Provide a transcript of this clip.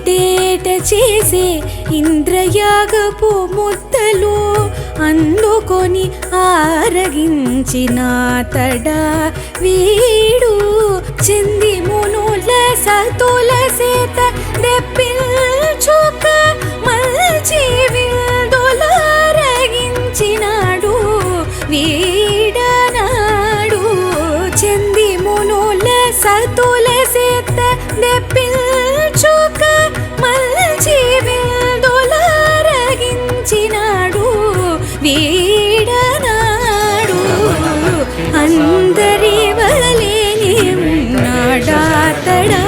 ఏటేట చేసే ఇంద్రయాగపు ముద్దలు అందుకొని ఆరగించిన తడా వీడు చెంది మునుల సతుల సేత దెప్పిల్చుక మల్చి విందులారగించినాడు వీడనాడు చెంది మునుల సతుల సేత దెప్పిల్చుక మల్చి విందులారగించినాడు వీడనాడు అందరి వలెనే ఉన్నాడాతడా